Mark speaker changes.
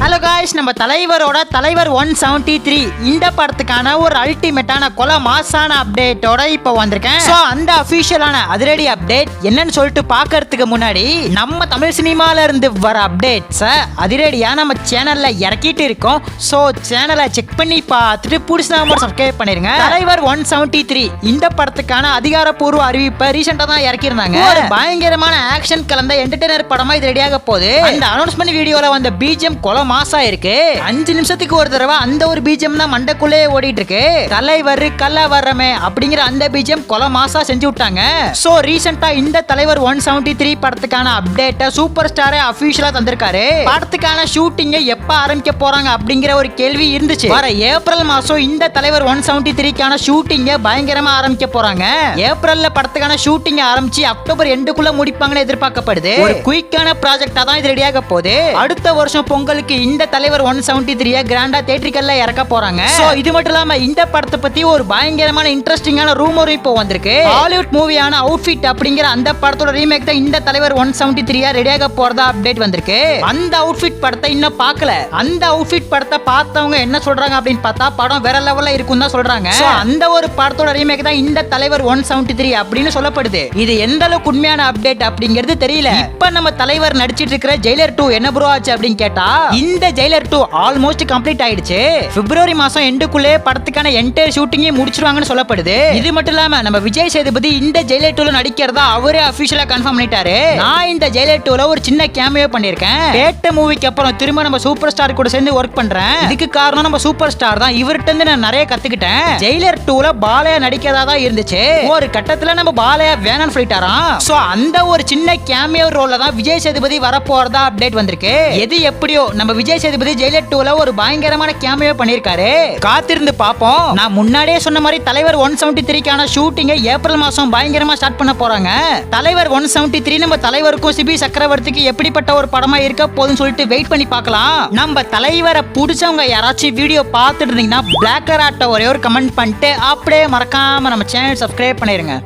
Speaker 1: Hello guys, நம்ம தலைவர் 173 இந்த படத்துக்கான ஒரு அல்டிமேட்டான கொலை மாசான அப்டேட்டோட இப்போ வந்திருக்கேன். சோ அந்த அபிஷியலான அதிரடி அப்டேட் என்னன்னு சொல்லிட்டு பார்க்கிறதுக்கு முன்னாடி நம்ம தமிழ் சினிமால இருந்து வர அப்டேட்ஸ் அதிரடியா நம்ம சேனல்ல இறக்கிட்டு இருக்கோம். சோ சேனலை செக் பண்ணி பார்த்துட்டு புடிச்சா சப்ஸ்கிரைப் பண்ணிருங்க. தலைவர் 173 இந்த படத்துக்கான அதிகாரப்பூர்வ அறிவிப்பை ரீசெண்டா தான் இறக்கியிருந்தாங்க. ஒரு பயங்கரமான ஆக்ஷன் கலந்த என்டர்டெய்னர் படமா இது ரெடியாக போகுது. அந்த அனௌன்ஸ்மெண்ட் வீடியோல வந்த பிஜிஎம் கொலை மாசா இருக்கு. 5 நிமிஷத்துக்கு ஒரு தடவை அந்த ஒரு பிஜிஎம் தான் மண்டக்குள்ளே ஓடிட்டு இருக்கு. தலைவர் கல்ல வர்றமே அப்படிங்கிற அந்த பிஜிஎம் கொலை மாசா செஞ்சு விட்டாங்க. சோ ரீசெண்டா இந்த தலைவர் 173 படத்துக்கான அப்டேட்டை சூப்பர் ஸ்டாரே அபிஷியலா தந்திருக்காரு. படத்துக்கான ஷூட்டிங்கை எப்ப ஆரம்பிக்க போறாங்க அப்படிங்கிற ஒரு கேள்வி இருந்துச்சு. வர ஏப்ரல் மாசம் இந்த தலைவர் 173க்கான ஷூட்டிங்கை பயங்கரமா ஆரம்பிக்க போறாங்க. ஏப்ரல்ல படத்துக்கான ஷூட்டிங் ஆரம்பிச்சு அக்டோபர் எண்டுக்குள்ள முடிப்பாங்கன்னு எதிர்பார்க்கப்படுது. ஒரு குயிக்கான ப்ராஜெக்டா தான் இது ரெடியாக போகுது. அடுத்த வருஷம் பொங்கலுக்கு இந்த தலைவர் 173 கிராண்டா தியேட்டர்ல இறக்க போறாங்க. சோ இது மட்டும் இல்லாம இந்த படத்தை பத்தி ஒரு பயங்கரமான இன்ட்ரெஸ்டிங்கான ரூமர் இப்போ வந்திருக்கு. ஹாலிவுட் மூவியான அவுட்ஃபிட் அப்படிங்கிற அந்த படத்தோட ரீமேக் தான் இந்த தலைவர் 173 ரெடியாக போறதா அப்டேட் வந்திருக்கு. அந்த அவுட்ஃபிட் படத்தை இன்னும் பார்க்கல. அந்த அவுட்ஃபிட் படத்தை பார்த்தவங்க என்ன சொல்றாங்க அப்படின்னு பார்த்தா படம் வேற லெவல்ல இருக்கும் தான் சொல்றாங்க. அந்த ஒரு படத்தோட ரீமேக் தான் இந்த தலைவர் 173 அப்படின்னு சொல்லப்படுது. இது எந்த அளவுக்கு உண்மையான அப்டேட் அப்படிங்கிறது தெரியல. இப்ப நம்ம தலைவர் நடிச்சிட்டு இருக்கிற ஜெயிலர் 2 என்ன ப்ரோ ஆச்சு அப்படின்னு கேட்டா இந்த ஜெயிலர் 2 ஆல்மோஸ்ட் கம்ப்ளீட் ஆயிடுச்சு. பிப்ரவரி மாசம் எண்டுக்குள்ளே படத்துக்கான என்டையர் ஷூட்டிங்கே முடிச்சிருவாங்கன்னு சொல்லப்படுது. இது மட்டும் இல்லாம நம்ம விஜய் சேதுபதி இந்த ஜெயிலர் 2ல நடிக்கிறதா அவரே அபிஷியலா கன்ஃபார்ம் பண்ணிட்டாரு. நான் இந்த ஜெயிலர் 2ல ஒரு சின்ன கேமியோ பண்ணிருக்கேன். பேட்ட மூவிக்கு அப்புறம் திரும்ப நம்ம சூப்பர் ஸ்டார் கூட சேர்ந்து ஒர்க் பண்றேன். இதுக்கு காரணம் நம்ம சூப்பர் ஸ்டார் தான். இவர்கிட்ட இருந்து நான் நிறைய கத்துக்கிட்டேன். ஜெயிலர் 2ல பாலையா நடிக்கிறதா தான் இருந்துச்சு. ஒரு கட்டத்துல நம்ம பாலையா வேணான்னு சொல்லிட்டாராம். சோ அந்த ஒரு சின்ன கேமியோ ரோல்ல தான் விஜய் சேதுபதி வர போறதா அப்டேட் வந்திருக்கு. எது எப்படியோ நம்ம விஜய் சேதுபதி ஜெயிலர் 2ல ஒரு பயங்கரமான கேமியோ பண்ணிருக்காரு. காத்திருந்து பாப்போம். நான் முன்னாடியே சொன்ன மாதிரி தலைவர் 173க்கான ஷூட்டிங்கை ஏப்ரல் மாசம் பயங்கரமா ஸ்டார்ட் பண்ண போறாங்க. தலைவர் 173 நம்ம தலைவருக்கும் சிபி சக்கரவர்த்திக்கு எப்படிப்பட்ட ஒரு படமா இருக்க போதுன்னு சொல்லிட்டு வெயிட் பண்ணி பார்க்கலாம். நம்ம தலைவரை பிடிச்சவங்க யாராச்சும் வீடியோ பார்த்துட்டு இருந்தீங்கன்னா பிளாக் ஆட்ட ஒரே ஒரு கமெண்ட் பண்ணிட்டு அப்படியே மறக்காம நம்ம சேனல் சப்ஸ்கிரைப் பண்ணிருங்க.